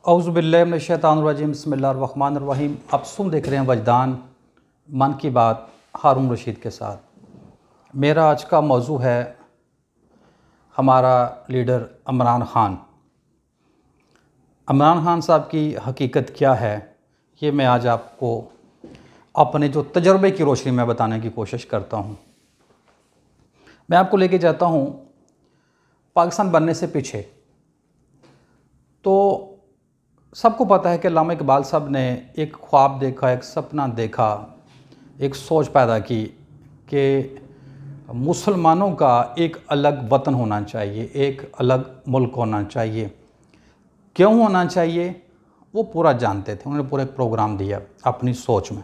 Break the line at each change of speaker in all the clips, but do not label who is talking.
औज़ुबिल्लाहि मिनश्शैतानिर्रजीम बिस्मिल्लाहिर्रहमानिर्रहीम। आप सुन देख रहे हैं वजदान मन की बात हारून रशीद के साथ। मेरा आज का मौजू है हमारा लीडर इमरान ख़ान। इमरान ख़ान साहब की हकीकत क्या है, ये मैं आज आपको अपने जो तजर्बे की रोशनी में बताने की कोशिश करता हूँ। मैं आपको लेके जाता हूँ पाकिस्तान बनने से पीछे। तो सबको पता है कि अल्लामा इकबाल साहब ने एक ख्वाब देखा, एक सपना देखा, एक सोच पैदा की कि मुसलमानों का एक अलग वतन होना चाहिए, एक अलग मुल्क होना चाहिए। क्यों होना चाहिए वो पूरा जानते थे। उन्होंने पूरा एक प्रोग्राम दिया अपनी सोच में,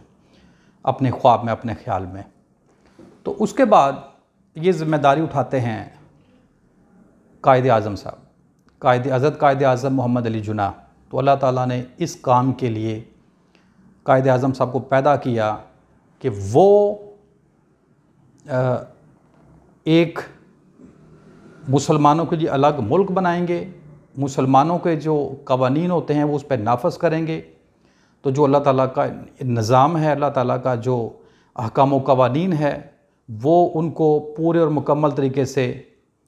अपने ख्वाब में, अपने ख्याल में। तो उसके बाद ये ज़िम्मेदारी उठाते हैं कायद-ए-आज़म साहब, कायद आज़म मोहम्मद अली जुनाह। तो अल्लाह ताला ने इस काम के लिए कायद-ए-आज़म साहब को पैदा किया कि वो एक मुसलमानों के लिए अलग मुल्क बनाएंगे, मुसलमानों के जो कवानीन होते हैं वो उस पर नाफज करेंगे। तो जो अल्लाह ताला का निज़ाम है, अल्लाह ताला का जो अहकाम व कवानीन है, वो उनको पूरे और मुकम्मल तरीके से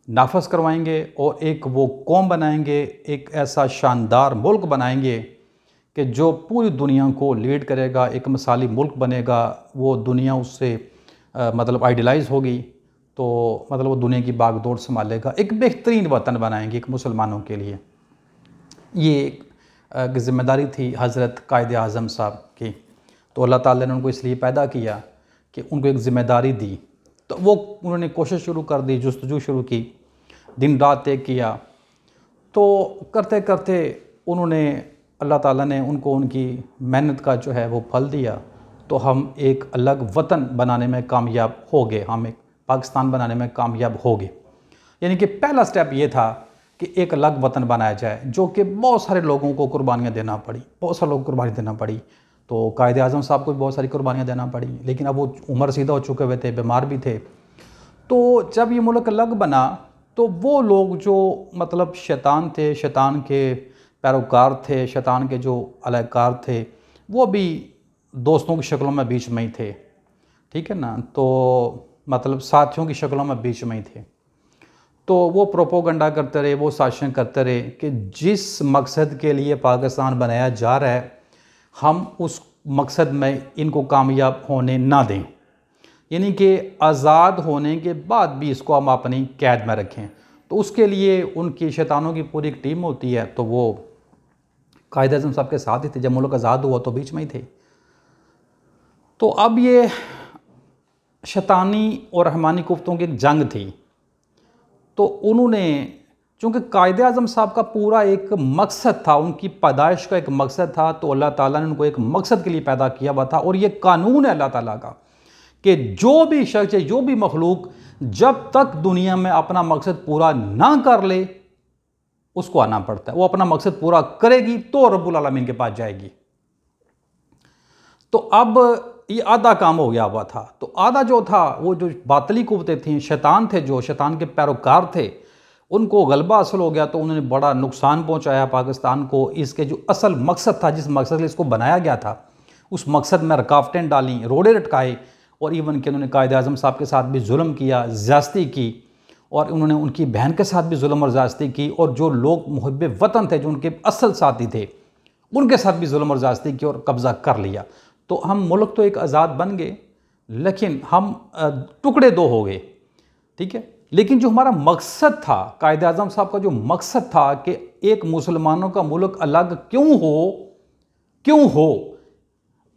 नाफज करवाएंगे और एक वो कौम बनाएंगे, एक ऐसा शानदार मुल्क बनाएंगे कि जो पूरी दुनिया को लीड करेगा, एक मिसाली मुल्क बनेगा। वो दुनिया उससे मतलब आइडियलाइज़ होगी, तो मतलब वो दुनिया की बागडोर संभालेगा। एक बेहतरीन वतन बनाएंगे एक मुसलमानों के लिए। ये एक ज़िम्मेदारी थी हज़रत कायद-ए-आज़म साहब की। तो अल्लाह ताला ने उनको इसलिए पैदा किया कि उनको एक ज़िम्मेदारी दी। तो वो उन्होंने कोशिश शुरू कर दी, जुस्तजू शुरू की, दिन रात एक किया। तो करते करते उन्होंने, अल्लाह ताला ने उनको उनकी मेहनत का जो है वो फल दिया। तो हम एक अलग वतन बनाने में कामयाब हो गए, हम एक पाकिस्तान बनाने में कामयाब हो गए। यानी कि पहला स्टेप ये था कि एक अलग वतन बनाया जाए, जो कि बहुत सारे लोगों को कुर्बानियाँ देना पड़ी, बहुत सारे लोगों को कुर्बानी देना पड़ी। तो कायद-ए-आज़म साहब को भी बहुत सारी कुर्बानियाँ देना पड़ी, लेकिन अब वो उम्र सीधा हो चुके हुए थे, बीमार भी थे। तो जब ये मुल्क अलग बना तो वो लोग जो मतलब शैतान थे, शैतान के पैरोकार थे, शैतान के जो अलहकार थे, वो भी दोस्तों की शक्लों में बीच में ही थे, ठीक है ना। तो मतलब साथियों की शक्लों में बीच में ही थे। तो वो प्रोपोगंडा करते रहे, वो साजिशें करते रहे कि जिस मकसद के लिए पाकिस्तान बनाया जा रहा है, हम उस मकसद में इनको कामयाब होने ना दें। यानी कि आज़ाद होने के बाद भी इसको हम अपनी कैद में रखें। तो उसके लिए उनकी शैतानों की पूरी एक टीम होती है। तो वो कायद-ए-आज़म साहब के साथ ही थे, जब मुल्क आज़ाद हुआ तो बीच में ही थे। तो अब ये शैतानी और रहमानी कुफ्तों की एक जंग थी। तो उन्होंने, चूँकि कायद-ए-आज़म साहब का पूरा एक मकसद था, उनकी पैदाइश का एक मकसद था, तो अल्लाह ताला ने उनको एक मकसद के लिए पैदा किया हुआ था। और ये कानून है अल्लाह ताला का कि जो भी शख्स, जो भी मखलूक जब तक दुनिया में अपना मकसद पूरा ना कर ले, उसको आना पड़ता है। वो अपना मकसद पूरा करेगी तो रब्बुल आलमीन के पास जाएगी। तो अब ये आधा काम हो गया हुआ था। तो आधा जो था, वो जो बातली कुव्वतें थीं, शैतान थे, जो शैतान के पैरोकार थे, उनको गलबा हासिल हो गया। तो उन्होंने बड़ा नुकसान पहुंचाया पाकिस्तान को। इसके जो असल मकसद था, जिस मकसद के लिए इसको बनाया गया था, उस मकसद में रुकावटें डाली, रोड़े लटकाए। और इवन कि उन्होंने कायद-ए-आज़म साहब के साथ भी जुल्म किया, ज़्यादती की। और उन्होंने उनकी बहन के साथ भी जुल्म और ज़्यादती की। और जो लोग मुहिब्बे वतन थे, जो उनके असल साथी थे, उनके साथ भी जुल्म और ज़्यादती की और कब्ज़ा कर लिया। तो हम मुल्क तो एक आज़ाद बन गए, लेकिन हम टुकड़े दो हो गए, ठीक है। लेकिन जो हमारा मकसद था, कायद-ए-आज़म साहब का जो मकसद था कि एक मुसलमानों का मुल्क अलग क्यों हो,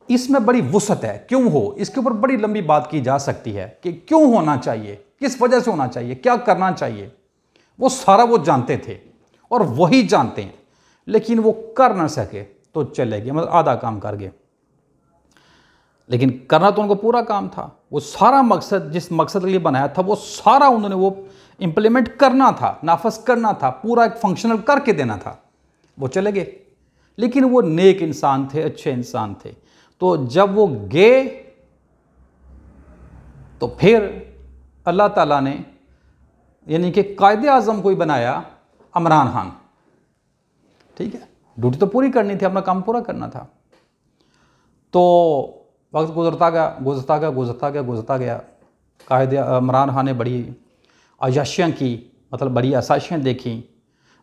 इसमें बड़ी वुसअत है। क्यों हो, इसके ऊपर बड़ी लंबी बात की जा सकती है कि क्यों होना चाहिए, किस वजह से होना चाहिए, क्या करना चाहिए। वो सारा वो जानते थे और वही जानते हैं, लेकिन वो कर ना सके तो चले गए, मतलब आधा काम कर गए। लेकिन करना तो उनको पूरा काम था। वो सारा मकसद, जिस मकसद के लिए बनाया था, वो सारा उन्होंने वो इम्प्लीमेंट करना था, नाफज करना था, पूरा एक फंक्शनल करके देना था। वो चले गए, लेकिन वो नेक इंसान थे, अच्छे इंसान थे। तो जब वो गए तो फिर अल्लाह ताला ने, यानी कि कायद-ए-आज़म को ही बनाया इमरान ख़ान, ठीक है। ड्यूटी तो पूरी करनी थी, अपना काम पूरा करना था। तो वक्त गुजरता गया गुजरता गया गुजरता गया गुजरता गया। कायद इमरान खान ने बड़ी अयाशियाँ की, मतलब बड़ी आसाइशें देखी,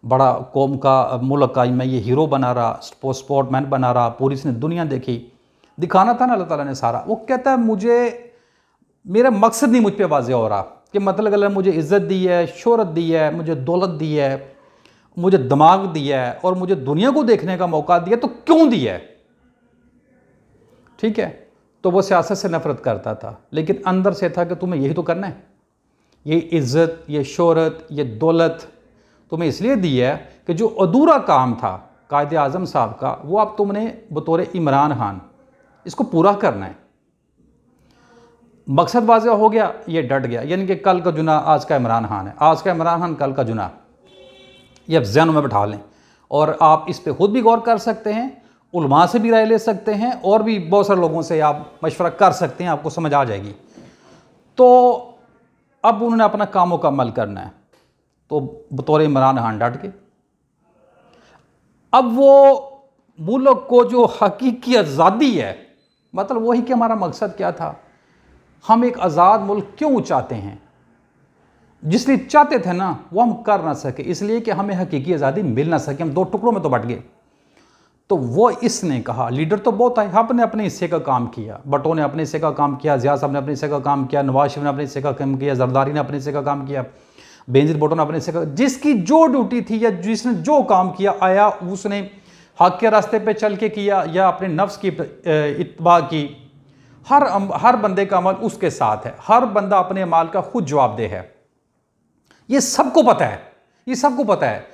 बड़ा कौम का मुल्क का मैं ये हीरो बना रहा, स्पोर्टमैन बना रहा, पूरी इसने दुनिया देखी, दिखाना था ना अल्लाह ताला ने सारा। वो कहता है मुझे मेरा मकसद नहीं मुझ पे वाज़ेह हो रहा कि मतलब अल्लाह ने मुझे इज़्ज़त दी है, शोहरत दी है, मुझे दौलत दी है, मुझे दिमाग दिया है और मुझे दुनिया को देखने का मौका दिया, तो क्यों दिया है? ठीक है, तो वो सियासत से नफरत करता था, लेकिन अंदर से था कि तुम्हें यही तो करना है, ये इज़्ज़त, ये शोहरत, ये दौलत तुम्हें इसलिए दी है कि जो अधूरा काम था कायद आज़म साहब का, वो अब तुमने बतौर इमरान खान इसको पूरा करना है। मकसद वाज़ेह हो गया, ये डट गया, यानी कि कल का जुना आज का इमरान खान है, आज का इमरान खान कल का जुना, ये अब ज़हन में बैठा लें। और आप इस पे खुद भी गौर कर सकते हैं, उलमा से भी राय ले सकते हैं, और भी बहुत सारे लोगों से आप मशवरा कर सकते हैं, आपको समझ आ जाएगी। तो अब उन्होंने अपना काम मुकम्मल करना है, तो बतौर इमरान खान डट के अब वो मुल्क को जो हकीकी आज़ादी है, मतलब वही कि हमारा मकसद क्या था, हम एक आज़ाद मुल्क क्यों चाहते हैं, जिसलिए चाहते थे ना वो हम कर ना सके, इसलिए कि हमें हकीकी आज़ादी मिल ना सके, हम दो टुकड़ों में तो बट गए। तो वो इसने कहा, लीडर तो बहुत आए, आपने अपने हिस्से का काम किया, भुट्टो ने अपने हिस्से का काम किया, ज़िया साहब ने अपने हिस्से का काम किया, नवाज शरीफ ने अपने हिस्से का काम किया, जरदारी ने अपने हिस्से का काम किया, बेनज़ीर भुट्टो ने अपने हिस्से का, जिसकी जो ड्यूटी थी या जिसने जो काम किया आया, उसने हक के रास्ते पे चल के किया या अपने नफ्स की इत्तबा की। हर बंदे का अमल उसके साथ है, हर बंदा अपने अमाल का खुद जवाबदेह है, ये सबको पता है, ये सबको पता है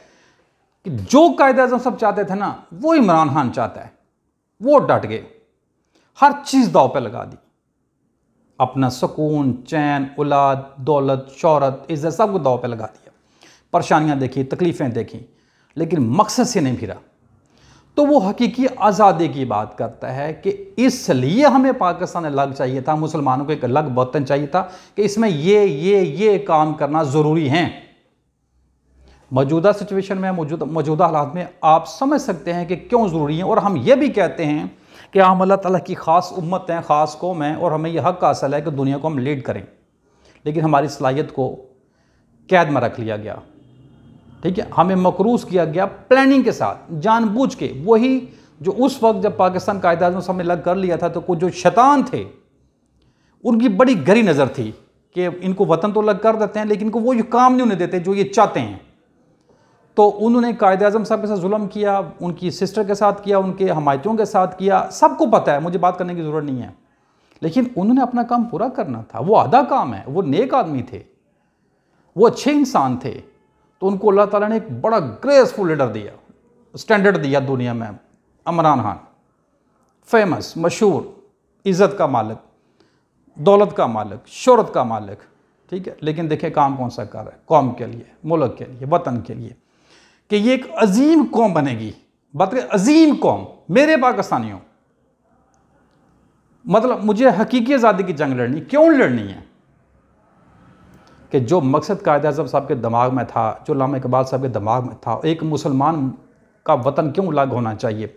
कि जो कायदे आज़म सब चाहते थे ना वो इमरान खान चाहता है। वो डट गए, हर चीज़ दाव पे लगा दी, अपना सुकून, चैन, औलाद, दौलत, शोहरत, इज़्ज़त सब को दाव पे लगा दिया, परेशानियां देखी, तकलीफ़ें देखी, लेकिन मकसद से नहीं फिरा। तो वो हकीकी आज़ादी की बात करता है कि इसलिए हमें पाकिस्तान अलग चाहिए था, मुसलमानों को एक अलग वतन चाहिए था कि इसमें ये काम करना ज़रूरी है। मौजूदा सिचुएशन में, मौजूदा हालात में आप समझ सकते हैं कि क्यों ज़रूरी है। और हम ये भी कहते हैं कि हम अल्लाह ताला की ख़ास उम्मत हैं, ख़ास कौम हैं, और हमें यह हक़ हासिल है कि दुनिया को हम लीड करें, लेकिन हमारी सलाहियत को कैद में रख लिया गया। ठीक है, हमें मकरूज़ किया गया प्लानिंग के साथ, जानबूझ के। वही जो उस वक्त जब पाकिस्तान कायदे आज़म साहब ने अलग कर लिया था, तो कुछ जो शैतान थे उनकी बड़ी गहरी नज़र थी कि इनको वतन तो अलग कर देते हैं, लेकिन इनको वो काम नहीं होने देते जो ये चाहते हैं। तो उन्होंने कायदे आज़म साहब के साथ जुल्म किया, उनकी सिस्टर के साथ किया, उनके हमायतियों के साथ किया, सबको पता है, मुझे बात करने की ज़रूरत नहीं है। लेकिन उन्होंने अपना काम पूरा करना था, वो आधा काम है, वो नेक आदमी थे, वो अच्छे इंसान थे। तो उनको अल्लाह ताला ने एक बड़ा ग्रेसफुल लीडर दिया, स्टैंडर्ड दिया दुनिया में। इमरान खान फेमस, मशहूर, इज़्ज़त का मालिक, दौलत का मालिक, शोहरत का मालिक, ठीक है। लेकिन देखिए काम कौन सा कर रहा है, कौम के लिए, मुल्क के लिए, वतन के लिए, कि ये एक अजीम कौम बनेगी। बात करें अजीम कौम, मेरे पाकिस्तानियों, मतलब मुझे हकीकी आज़ादी की जंग लड़नी, क्यों लड़नी है कि जो मकसद कायदे आज़म साहब के दिमाग में था, जो अल्लामा इकबाल साहब के दिमाग में था, एक मुसलमान का वतन क्यों अलग होना चाहिए,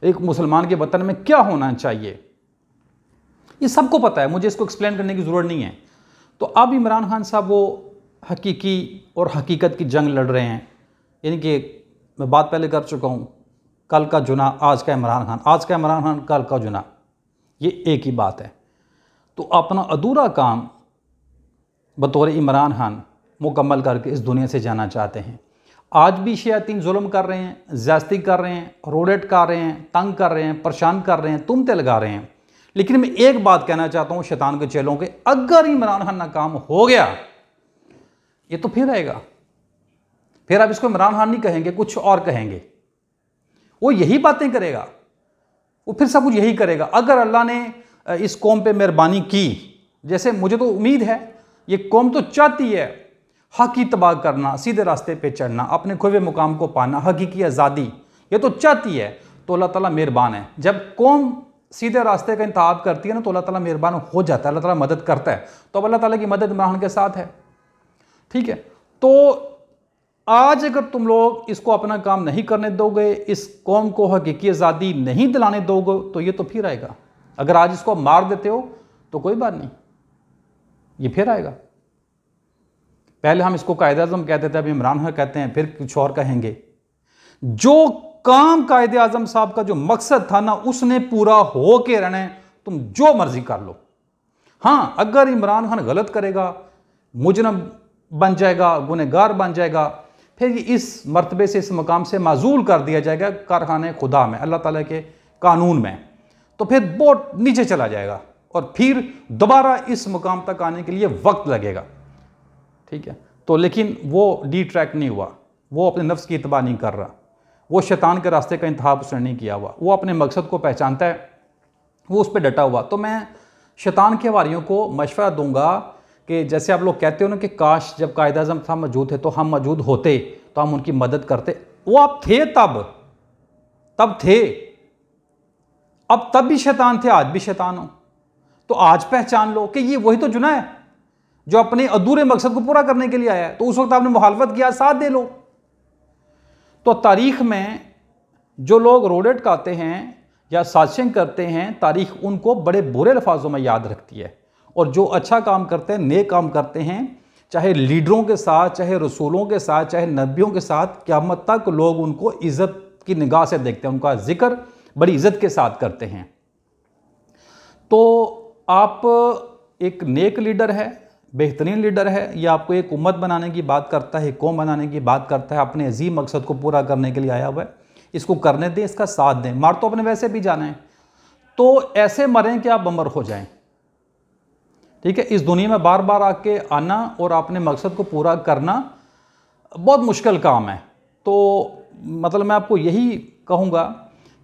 एक मुसलमान के वतन में क्या होना चाहिए, ये सबको पता है, मुझे इसको एक्सप्लेन करने की ज़रूरत नहीं है। तो अब इमरान खान साहब वो हकीकी और हकीकत की जंग लड़ रहे हैं। यानी कि मैं बात पहले कर चुका हूँ, कल का जुना आज का इमरान खान, आज का इमरान खान कल का जुना, ये एक ही बात है। तो अपना अधूरा काम बतौर इमरान खान मुकम्मल करके इस दुनिया से जाना चाहते हैं। आज भी शयातीन जुल्म कर रहे हैं, ज़्यादती कर रहे हैं, रोडेट कर रहे हैं, तंग कर रहे हैं, परेशान कर रहे हैं, तुमते लगा रहे हैं। लेकिन मैं एक बात कहना चाहता हूँ शैतान के चेलों के, अगर इमरान खान नाकाम हो गया, ये तो फिर आएगा, फिर आप इसको इमरान खान नहीं कहेंगे, कुछ और कहेंगे, वो यही बातें करेगा, वो फिर सब कुछ यही करेगा। अगर अल्लाह ने इस कौम पे मेहरबानी की, जैसे मुझे तो उम्मीद है, ये कौम तो चाहती है हक की तबाह करना, सीधे रास्ते पे चढ़ना, अपने खोए मुकाम को पाना, हकीकी आज़ादी, ये तो चाहती है। तो अल्लाह ताला मेहरबान है, जब कौम सीधे रास्ते का इंतखाब करती है ना, तो अल्लाह ताला मेहरबान हो जाता है, अल्लाह ताला मदद करता है। तो अब अल्लाह ताला की मदद इमरान के साथ है, ठीक है। तो आज अगर तुम लोग इसको अपना काम नहीं करने दोगे, इस कौम को हकीकी आज़ादी नहीं दिलाने दोगे, तो ये तो फिर आएगा। अगर आज इसको मार देते हो तो कोई बात नहीं, ये फिर आएगा। पहले हम इसको कायद-ए-आज़म कहते थे, अभी इमरान खान कहते हैं, फिर कुछ और कहेंगे। जो काम कायद-ए-आज़म साहब का जो मकसद था ना, उसने पूरा हो के रहना है। तुम जो मर्जी कर लो। हाँ, अगर इमरान खान गलत करेगा, मुजरम बन जाएगा, गुनहगार बन जाएगा, फिर इस मर्तबे से, इस मकाम से माजूल कर दिया जाएगा कारखाने खुदा में, अल्लाह ताला के कानून में, तो फिर बहुत नीचे चला जाएगा और फिर दोबारा इस मकाम तक आने के लिए वक्त लगेगा। ठीक है, तो लेकिन वो डी ट्रैक नहीं हुआ, वो अपने नफ्स की इत्बा नहीं कर रहा, वो शैतान के रास्ते का इंतखाब उसने नहीं किया हुआ, वो अपने मकसद को पहचानता है, वो उस पर डटा हुआ। तो मैं शैतान के वारियों को मशवरा दूंगा कि जैसे आप लोग कहते हो ना कि काश जब कायद-ए-आज़म साहब मौजूद थे तो हम मौजूद होते तो हम उनकी मदद करते। वो आप थे, तब थे, अब तब भी शैतान थे, आज भी शैतान हो। तो आज पहचान लो कि ये वही तो जुना है जो अपने अधूरे मकसद को पूरा करने के लिए आया है। तो उस वक्त आपने मुखालफत किया, साथ दे लो। तो तारीख में जो लोग रोड अटकाते हैं या साजिशें करते हैं, तारीख उनको बड़े बुरे अल्फाजों में याद रखती है। और जो अच्छा काम करते हैं, नेक काम करते हैं, चाहे लीडरों के साथ, चाहे रसूलों के साथ, चाहे नबियों के साथ, क़यामत तक लोग उनको इज़्ज़त की निगाह से देखते हैं, उनका जिक्र बड़ी इज़्ज़त के साथ करते हैं। तो आप एक नेक लीडर है, बेहतरीन लीडर है, या आपको एक उम्मत बनाने की बात करता है, कौम बनाने की बात करता है, अपने अजीम मकसद को पूरा करने के लिए आया हुआ है, इसको करने दें, इसका साथ दें। मार तो अपने वैसे भी जाना है, तो ऐसे मरें कि आप अमर हो जाएं। ठीक है, इस दुनिया में बार बार आके आना और अपने मकसद को पूरा करना बहुत मुश्किल काम है। तो मतलब मैं आपको यही कहूँगा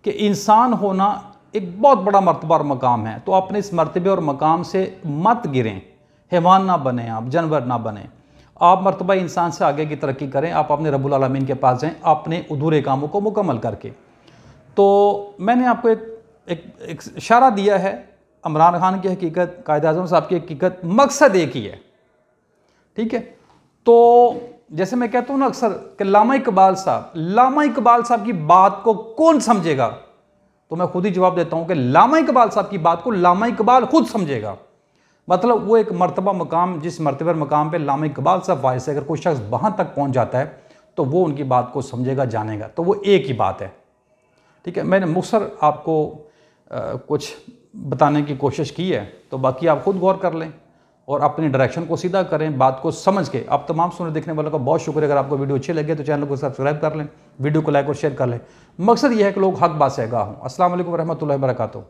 कि इंसान होना एक बहुत बड़ा मर्तबा और मकाम है। तो अपने इस मर्तबे और मकाम से मत गिरें, हैवान ना बने, आप जानवर ना बने, आप मर्तबा इंसान से आगे की तरक्की करें, आप अपने रब्बुल आलमीन के पास जाएं अपने अधूरे कामों को मुकम्मल करके। तो मैंने आपको एक इशारा दिया है, इमरान खान की हकीकत, कायद-ए-आज़म साहब की हकीकत, मकसद एक ही है। ठीक है, तो जैसे मैं कहता हूँ ना अक्सर कि लामा इकबाल साहब की बात को कौन समझेगा, तो मैं खुद ही जवाब देता हूँ कि लामा इकबाल साहब की बात को लामा इकबाल खुद समझेगा। मतलब वो एक मर्तबा मकाम, जिस मर्तबे मकाम पे लामा इकबाल साहब वाइस है, अगर कोई शख्स वहाँ तक पहुँच जाता है तो वो उनकी बात को समझेगा, जानेगा। तो वो एक ही बात है। ठीक है, मैंने मुख्तसर आपको कुछ बताने की कोशिश की है, तो बाकी आप खुद गौर कर लें और अपनी डायरेक्शन को सीधा करें, बात को समझ के। आप तमाम सुनने देखने वालों का बहुत शुक्रिया। अगर आपको वीडियो अच्छी लगे तो चैनल को सब्सक्राइब कर लें, वीडियो को लाइक और शेयर कर लें। मकसद ये है कि लोग हक बात से आगाह हों। अस्सलाम वालेकुम रहमतुल्लाहि व बरकातुहू।